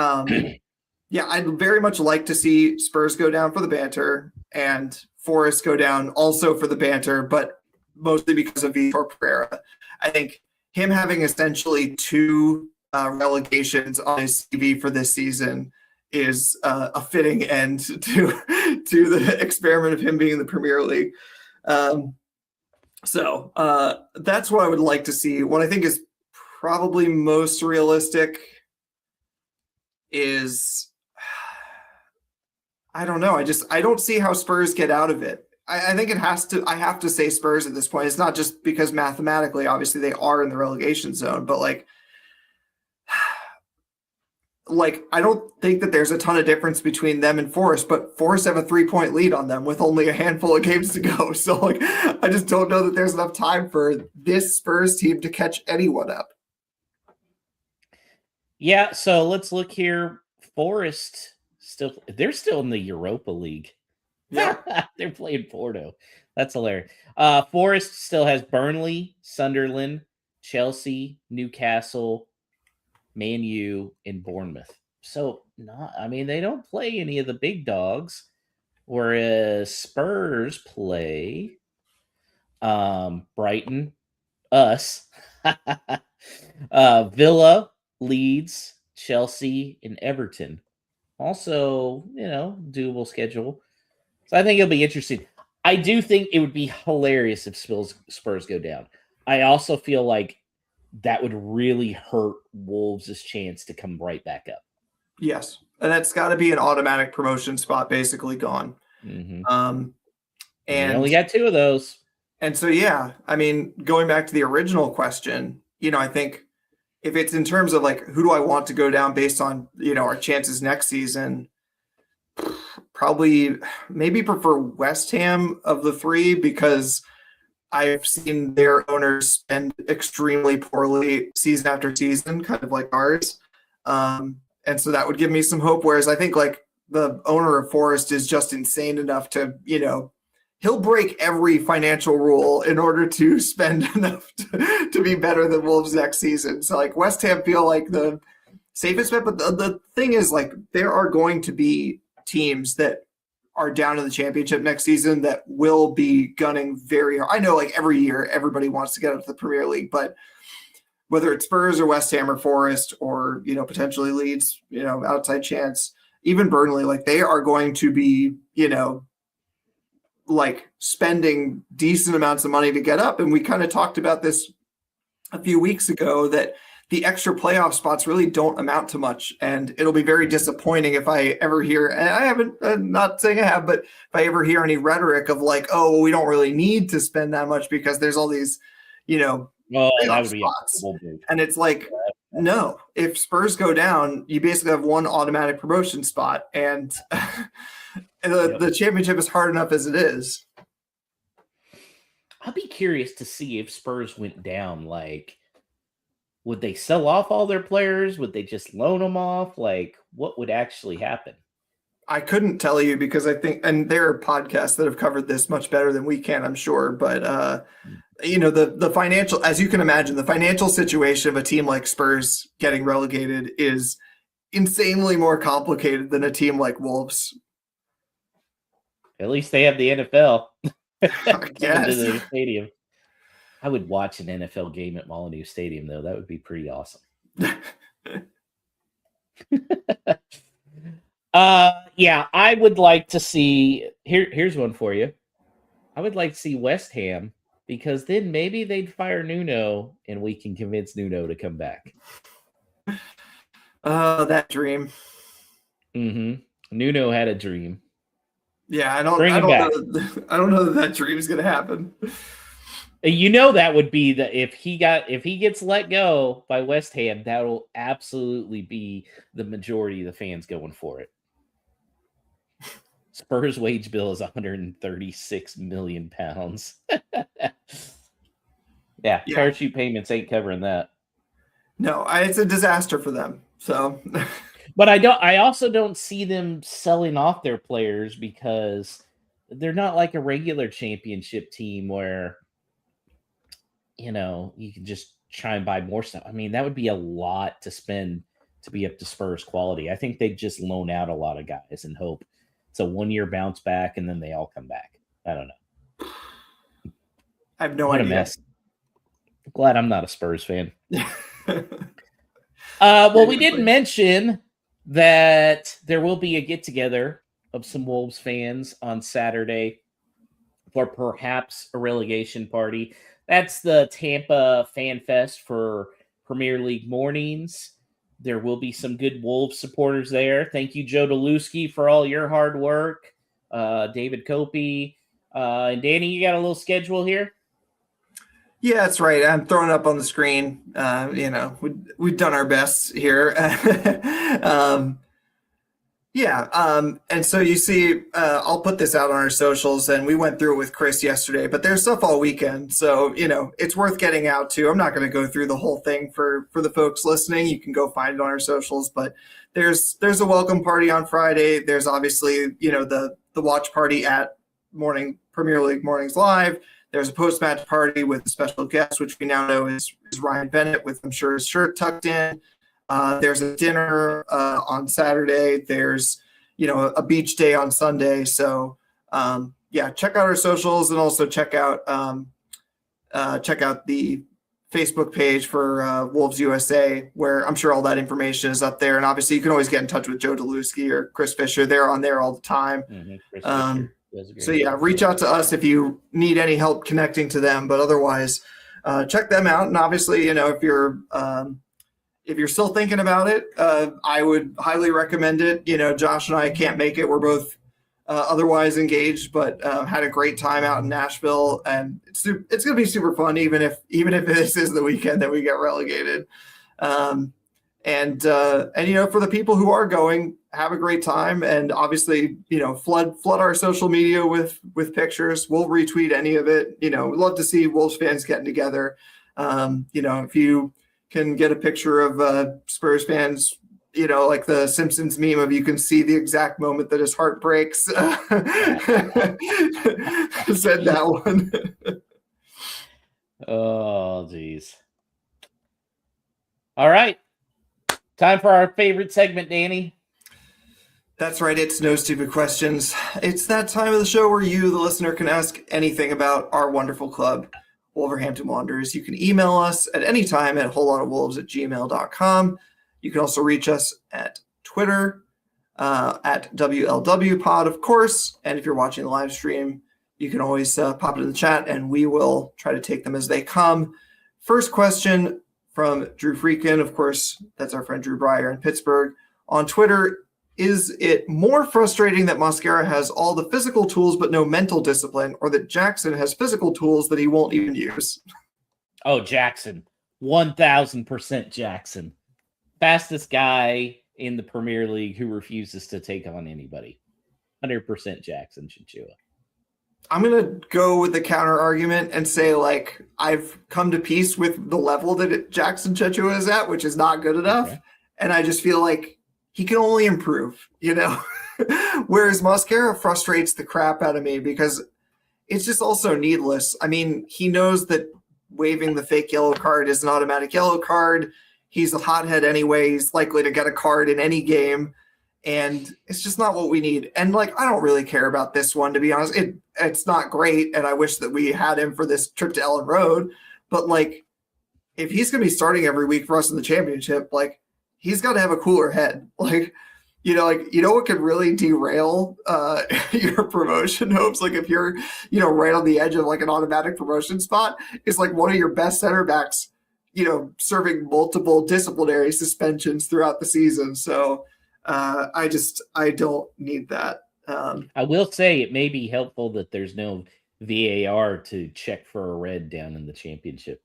yeah, I'd very much like to see Spurs go down for the banter and Forest go down also for the banter, but mostly because of Vitor Pereira. I think him having essentially 2 relegations on his CV for this season is a fitting end to the experiment of him being in the Premier League. So that's what I would like to see. What I think is probably most realistic is, I don't know. I don't see how Spurs get out of it. I think it has to. I have to say Spurs at this point. It's not just because mathematically, obviously, they are in the relegation zone, but like I don't think that there's a ton of difference between them and Forest, but Forest have a 3-point lead on them with only a handful of games to go. So like I just don't know that there's enough time for this Spurs team to catch anyone up. Yeah, so let's look here. Forest they're still in the Europa League. Yeah. They're playing Porto. That's hilarious. Forest still has Burnley, Sunderland, Chelsea, Newcastle, Man U, and Bournemouth. So they don't play any of the big dogs, whereas Spurs play Brighton, us, Villa, Leeds, Chelsea, and Everton. Also, doable schedule. So I think it'll be interesting. I do think it would be hilarious if Spurs go down. I also feel like that would really hurt Wolves' chance to come right back up. Yes. And that's got to be an automatic promotion spot basically gone. Mm-hmm. And we only got 2 of those. And so, yeah, I mean, going back to the original question, I think if it's in terms of like, who do I want to go down based on, our chances next season, probably maybe prefer West Ham of the 3 because I've seen their owners spend extremely poorly season after season, kind of like ours. And so that would give me some hope. Whereas I think like the owner of Forest is just insane enough to, he'll break every financial rule in order to spend enough to be better than Wolves next season. So like West Ham feel like the safest bet, but the thing is like there are going to be teams that are down in the championship next season that will be gunning very hard. I know like every year everybody wants to get up to the Premier League, but whether it's Spurs or West Ham or Forest or, potentially Leeds, outside chance, even Burnley, like they are going to be, like spending decent amounts of money to get up. And we kind of talked about this a few weeks ago that the extra playoff spots really don't amount to much. And it'll be very disappointing if I ever hear, and I haven't, I'm not saying I have, but if I ever hear any rhetoric of like, oh, we don't really need to spend that much because there's all these, that would be spots. And it's like, no, if Spurs go down, you basically have one automatic promotion spot. And the championship is hard enough as it is. I'll be curious to see if Spurs went down. Like, would they sell off all their players? Would they just loan them off? Like, what would actually happen? I couldn't tell you because I think, and there are podcasts that have covered this much better than we can, I'm sure. But, the financial, as you can imagine, the financial situation of a team like Spurs getting relegated is insanely more complicated than a team like Wolves. At least they have the NFL. Yes. To the stadium. I would watch an NFL game at Molyneux Stadium, though. That would be pretty awesome. Yeah, I would like to see. Here's one for you. I would like to see West Ham because then maybe they'd fire Nuno and we can convince Nuno to come back. Oh, that dream. Mm-hmm. Nuno had a dream. Yeah, I don't know that dream is going to happen. That would be if he gets let go by West Ham, that'll absolutely be the majority of the fans going for it. Spurs wage bill is 136 million pounds. Yeah, parachute payments ain't covering that. No, it's a disaster for them. So, but I also don't see them selling off their players because they're not like a regular championship team where you can just try and buy more stuff. I mean, that would be a lot to spend to be up to Spurs quality. I think they'd just loan out a lot of guys and hope it's a 1-year bounce back and then they all come back. I don't know. I have no idea. A mess. Glad I'm not a Spurs fan. Well, we did mention that there will be a get-together of some Wolves fans on Saturday for perhaps a relegation party. That's the Tampa Fan Fest for Premier League mornings. There will be some good Wolves supporters there. Thank you, Joe Deluski, for all your hard work. David Copey, And Danny, you got a little schedule here? Yeah, that's right. I'm throwing it up on the screen. We've done our best here. um, and so you see, I'll put this out on our socials, and we went through it with Chris yesterday, but there's stuff all weekend. So, it's worth getting out to. I'm not going to go through the whole thing for the folks listening. You can go find it on our socials, but there's a welcome party on Friday. There's obviously, the watch party at Premier League Mornings Live. There's a post-match party with a special guest, which we now know is Ryan Bennett, with, I'm sure, his shirt tucked in. There's a dinner on Saturday. There's, a beach day on Sunday. So, check out our socials, and also check out the Facebook page for Wolves USA, where I'm sure all that information is up there. And obviously, you can always get in touch with Joe Deluski or Chris Fisher. They're on there all the time. So reach out to us if you need any help connecting to them. But otherwise, check them out. And obviously, if you're still thinking about it, I would highly recommend it. Josh and I can't make it. We're both otherwise engaged, but had a great time out in Nashville, and it's going to be super fun, even if this is the weekend that we get relegated. And for the people who are going, have a great time, and obviously, flood our social media with pictures. We'll retweet any of it. We'd love to see Wolves fans getting together. If you can get a picture of Spurs fans, like the Simpsons meme of, you can see the exact moment that his heart breaks. Said that one. Oh, geez. All right. Time for our favorite segment, Danny. That's right. It's No Stupid Questions. It's that time of the show where you, the listener, can ask anything about our wonderful club, Wolverhampton Wanderers. You can email us at any time at wholelottofwolves@gmail.com. You can also reach us at Twitter at WLWpod, of course. And if you're watching the live stream, you can always pop it in the chat, and we will try to take them as they come. First question from Drew Freakin. Of course, that's our friend Drew Breyer in Pittsburgh. On Twitter, is it more frustrating that Mosquera has all the physical tools but no mental discipline, or that Jackson has physical tools that he won't even use? Oh, Jackson. 1,000% Jackson. Fastest guy in the Premier League who refuses to take on anybody. 100% Jackson Chichua. I'm going to go with the counter argument and say, I've come to peace with the level that Jackson Chichua is at, which is not good enough. Okay. And I just feel like he can only improve, Whereas Mosquera frustrates the crap out of me because it's just also needless. I mean, he knows that waving the fake yellow card is an automatic yellow card. He's a hothead anyway. He's likely to get a card in any game. And it's just not what we need. And, I don't really care about this one, to be honest. It's not great, and I wish that we had him for this trip to Ellen Road. But, if he's going to be starting every week for us in the championship, he's got to have a cooler head. What could really derail your promotion hopes? If you're, right on the edge of, an automatic promotion spot, is, one of your best center backs, serving multiple disciplinary suspensions throughout the season. So, I don't need that. I will say it may be helpful that there's no VAR to check for a red down in the championship.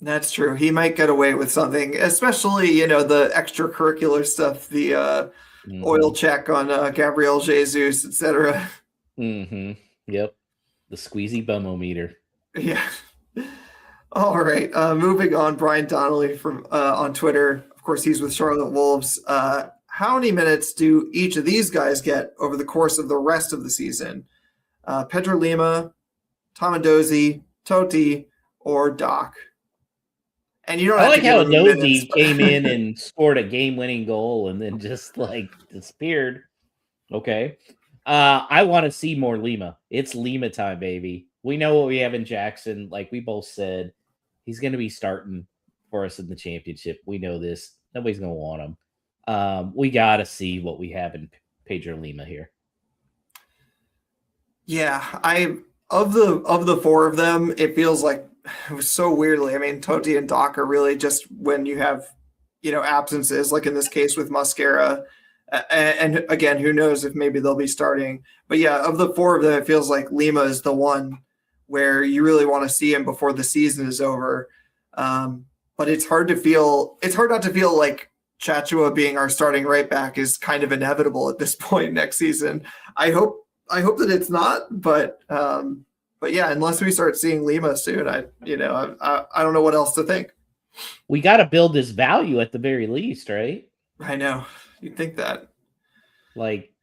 That's true. He might get away with something, especially, the extracurricular stuff, the oil check on Gabriel Jesus, etc. Mm-hmm. Yep. The squeezy bum-o-meter. Yeah. All right. Moving on, Brian Donnelly from on Twitter. Of course, he's with Charlotte Wolves. How many minutes do each of these guys get over the course of the rest of the season? Pedro Lima, Tomadozi, Totti, or Doc? And you don't. I like how Dozy came in and scored a game-winning goal and then just disappeared. Okay, I want to see more Lima. It's Lima time, baby. We know what we have in Jackson. Like we both said, he's going to be starting for us in the championship. We know this. Nobody's going to want him. We got to see what we have in Pedro Lima here. Yeah, of the four of them, it feels like it was so weirdly. I mean, Totti and Doc are really just when you have, absences, like in this case with Mosquera. And again, who knows if maybe they'll be starting. But yeah, of the four of them, it feels like Lima is the one where you really want to see him before the season is over. But it's hard not to feel like Chachua being our starting right back is kind of inevitable at this point next season. I hope that it's not, but yeah, unless we start seeing Lima soon, I don't know what else to think. We got to build his value at the very least, right? I know. You'd think that. Like,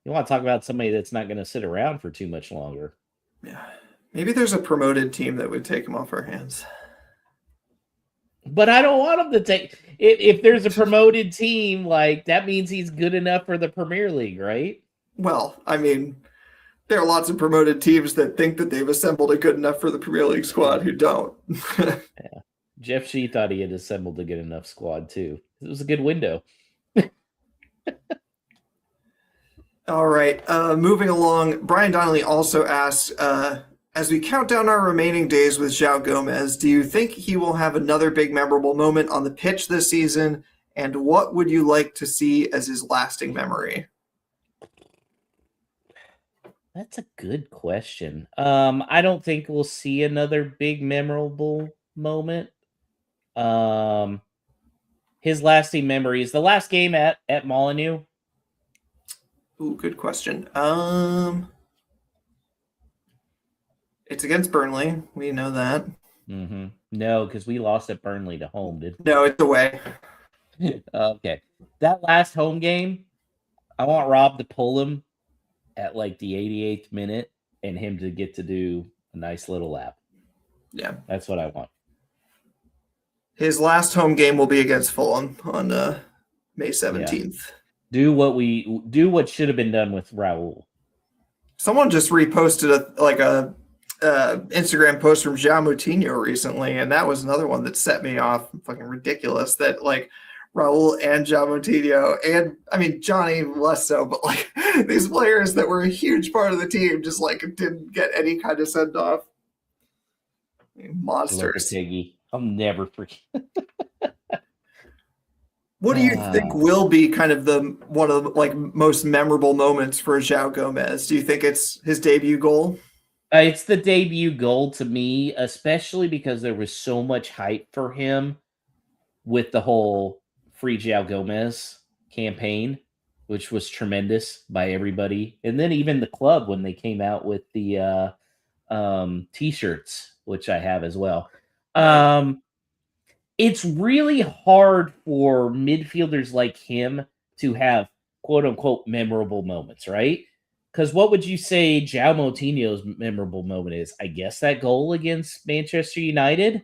you want to talk about somebody that's not going to sit around for too much longer. Yeah. Maybe there's a promoted team that would take him off our hands. But I don't want him to take... If there's a promoted team, like, that means he's good enough for the Premier League, right? Well, I mean, there are lots of promoted teams that think that they've assembled a good enough for the Premier League squad who don't. Yeah. Jeff Shee thought he had assembled a good enough squad, too. It was a good window. All right. Moving along, Brian Donnelly also asks, as we count down our remaining days with João Gomez, do you think he will have another big memorable moment on the pitch this season? And what would you like to see as his lasting memory? That's a good question. I don't think we'll see another big memorable moment. His lasting memory is the last game at Molineux. Ooh, good question. It's against Burnley. We know that. Mm-hmm. No, because we lost at Burnley to home, didn't we? No, it's away. Okay. That last home game, I want Rob to pull him at like the 88th minute and him to get to do a nice little lap. Yeah. That's what I want. His last home game will be against Fulham on May 17th. Yeah. Do what should have been done with Raul. Someone just reposted a Instagram post from João Moutinho recently, and that was another one that set me off. Fucking ridiculous that like Raul and João Moutinho, and I mean Johnny less so, but like these players that were a huge part of the team just like didn't get any kind of send off. Monsters. Lopetegui. I'll never forget. What do you think will be kind of one of the like most memorable moments for João Gomez? Do you think it's his debut goal? It's the debut goal to me, especially because there was so much hype for him with the whole Free João Gomez campaign, which was tremendous by everybody. And then even the club when they came out with the T-shirts, which I have as well. It's really hard for midfielders like him to have quote-unquote memorable moments, right? Because what would you say João Moutinho's memorable moment is? I guess that goal against Manchester United.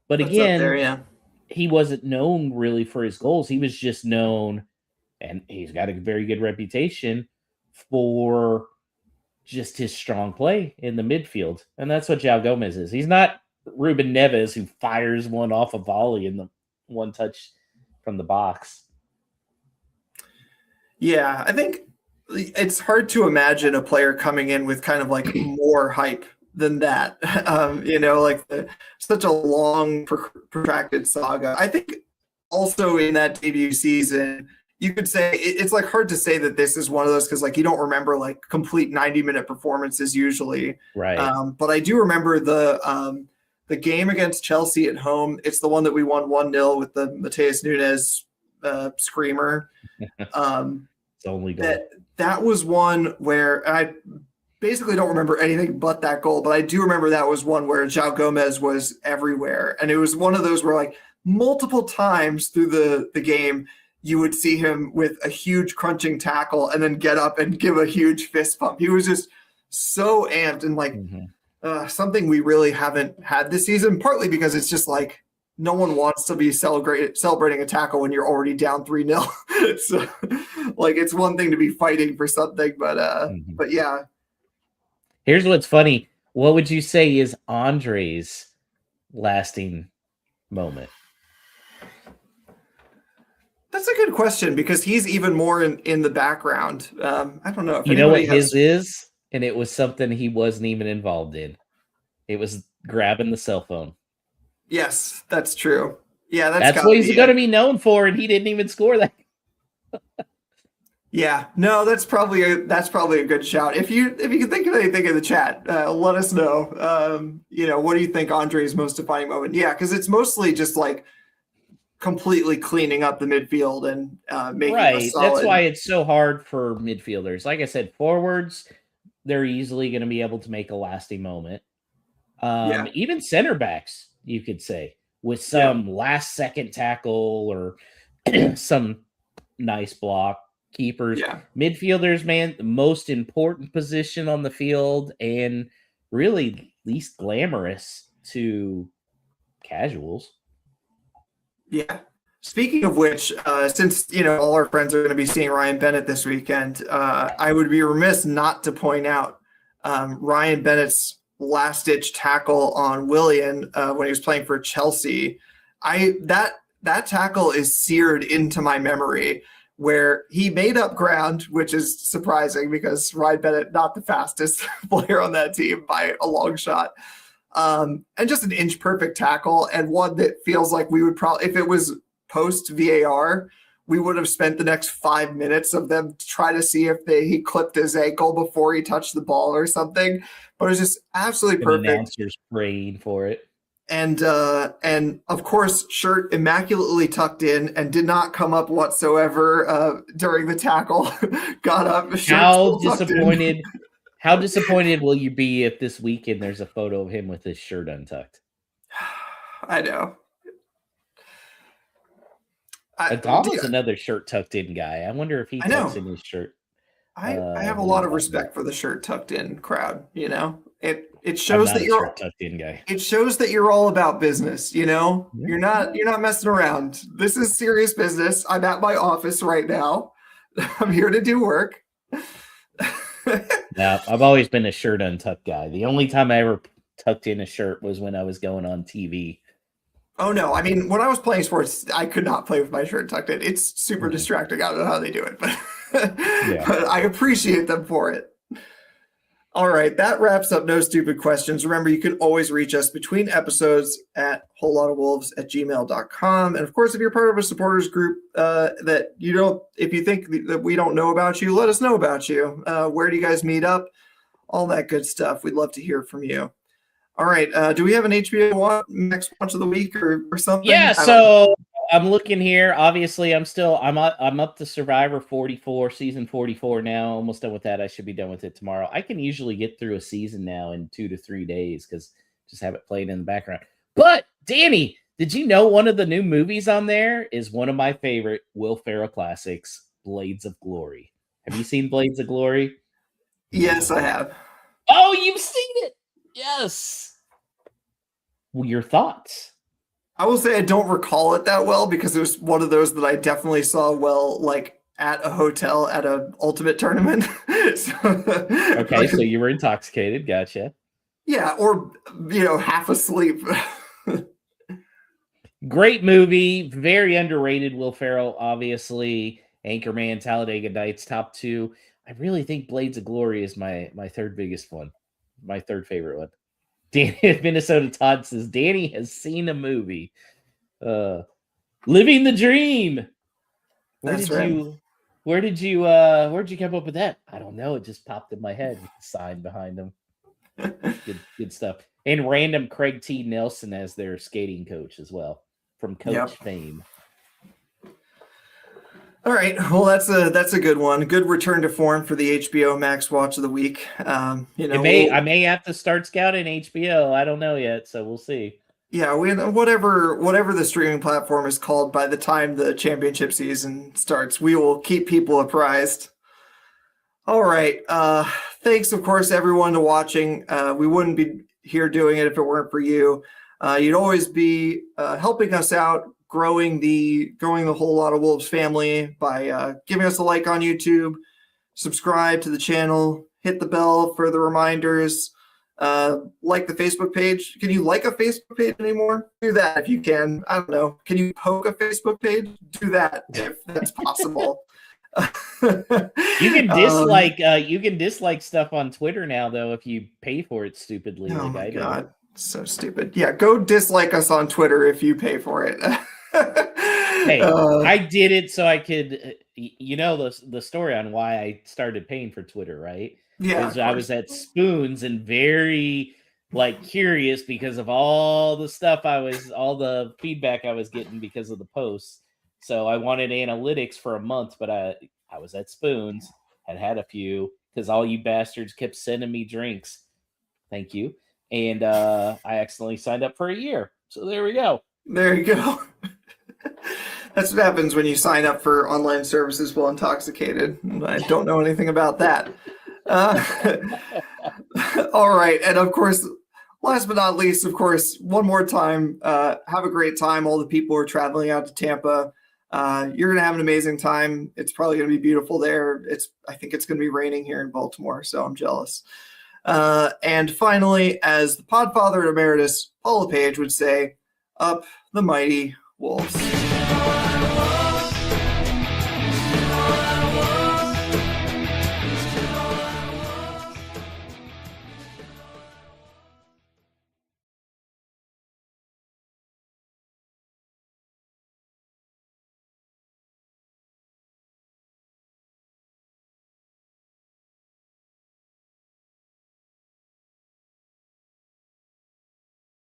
But That's again, up there, yeah. He wasn't known really for his goals. He was just known, and he's got a very good reputation for just his strong play in the midfield. And that's what João Gomez is. He's not Ruben Neves who fires one off a volley in the one touch from the box. Yeah, I think it's hard to imagine a player coming in with kind of like more hype than that. Like such a long, protracted saga. I think also in that debut season, you could say it's like hard to say that this is one of those because like you don't remember like complete 90-minute performances usually. Right. But I do remember the game against Chelsea at home. It's the one that we won 1-0 with the Mateus Nunes screamer. It's only goal. That was one where I basically don't remember anything but that goal, but I do remember that was one where João Gomez was everywhere. And it was one of those where like multiple times through the game, you would see him with a huge crunching tackle and then get up and give a huge fist pump. He was just so amped and like something we really haven't had this season, partly because it's just like no one wants to be celebrating a tackle when you're already down 3-0. So like it's one thing to be fighting for something, but yeah. Here's what's funny. What would you say is Andre's lasting moment? That's a good question because he's even more in the background. I don't know. If you know what his is? And it was something he wasn't even involved in. It was grabbing the cell phone. Yes, that's true. Yeah, that's what he's going to be known for, and he didn't even score that. Yeah, no, that's probably a good shout. If you can think of anything in the chat, let us know. What do you think Andre's most defining moment? Yeah, because it's mostly just like completely cleaning up the midfield and making us Right. That's why solid. it's so hard for midfielders. Like I said, forwards, they're easily going to be able to make a lasting moment. Yeah, Even center backs, you could say, with yeah, some last second tackle or some nice block. Keepers, yeah. midfielders, man, the most important position on the field and really least glamorous to casuals. Yeah. Speaking of which, since all our friends are going to be seeing Ryan Bennett this weekend, I would be remiss not to point out Ryan Bennett's last-ditch tackle on Willian when he was playing for Chelsea. That tackle is seared into my memory, where he made up ground, which is surprising because Ryan Bennett not the fastest player on that team by a long shot. And just an inch perfect tackle, and one that feels like we would probably, if it was post VAR, we would have spent the next 5 minutes of them to try to see if he clipped his ankle before he touched the ball or something. But it was just absolutely An perfect. announcer's praying for it. And of course, shirt immaculately tucked in and did not come up whatsoever during the tackle. Got up. How disappointed? How disappointed will you be if this weekend there's a photo of him with his shirt untucked? I know. Adama's another shirt tucked in guy. I wonder if he tucks in his shirt. I have a lot of respect for the shirt tucked in crowd. It shows that you're tucked in guy. It shows that you're all about business. You're not messing around. This is serious business. I'm at my office right now. I'm here to do work. Yeah, I've always been a shirt untucked guy. The only time I ever tucked in a shirt was when I was going on TV. Oh no! I mean, when I was playing sports, I could not play with my shirt tucked in. It's super distracting. I don't know how they do it, but but I appreciate them for it. All right, that wraps up No Stupid Questions. Remember, you can always reach us between episodes at wholelottofwolves@gmail.com. And of course, if you're part of a supporters group if you think that we don't know about you, let us know about you. Where do you guys meet up? All that good stuff. We'd love to hear from you. All right, do we have an HBO Max watch of the week or something? Yeah, so I'm looking here. Obviously, I'm up to Survivor 44, season 44 now. Almost done with that. I should be done with it tomorrow. I can usually get through a season now in 2 to 3 days because just have it played in the background. But Danny, did you know one of the new movies on there is one of my favorite Will Ferrell classics, Blades of Glory? Have you seen Blades of Glory? Yes, I have. Oh, you've seen it. Yes. Well, your thoughts? I will say I don't recall it that well because it was one of those that I definitely saw at a hotel at an ultimate tournament. Okay, so you were intoxicated. Gotcha. Yeah, or half asleep. Great movie, very underrated. Will Ferrell, obviously. Anchorman, Talladega Nights, top 2. I really think Blades of Glory is my third biggest one, my third favorite one. Danny, Minnesota Todd says Danny has seen a movie. Living the Dream. Where'd you come up with that? I don't know. It just popped in my head with the sign behind them. Good stuff. And random Craig T. Nelson as their skating coach as well, from Coach fame. All right. Well, that's a good one. Good return to form for the HBO Max watch of the week. I may have to start scouting HBO. I don't know yet, so we'll see. Yeah, whatever the streaming platform is called by the time the championship season starts, we will keep people apprised. All right. Thanks, of course, everyone to watching. We wouldn't be here doing it if it weren't for you. You'd always be helping us out, growing the Whole Lot of Wolves family by giving us a like on YouTube, subscribe to the channel, hit the bell for the reminders, like the Facebook page. Can you like a Facebook page anymore? Do that if you can. I don't know. Can you poke a Facebook page? Do that if that's possible. You can dislike stuff on Twitter now, though, if you pay for it stupidly. Oh my God. So stupid. Yeah, go dislike us on Twitter if you pay for it. Hey, I did it so I could, you know, the story on why I started paying for Twitter, right? Yeah, Because of I course. was at Spoons and very like curious because of all the stuff all the feedback I was getting because of the posts. So I wanted analytics for a month, but I was at Spoons, had a few because all you bastards kept sending me drinks. Thank you. And I accidentally signed up for a year. So there we go. There you go. That's what happens when you sign up for online services while intoxicated. I don't know anything about that. Uh, all right. And of course, last but not least, of course, one more time, have a great time. All the people who are traveling out to Tampa. You're going to have an amazing time. It's probably going to be beautiful there. I think it's going to be raining here in Baltimore, so I'm jealous. And finally, as the Podfather Emeritus Paul LePage would say, up the mighty Wolves.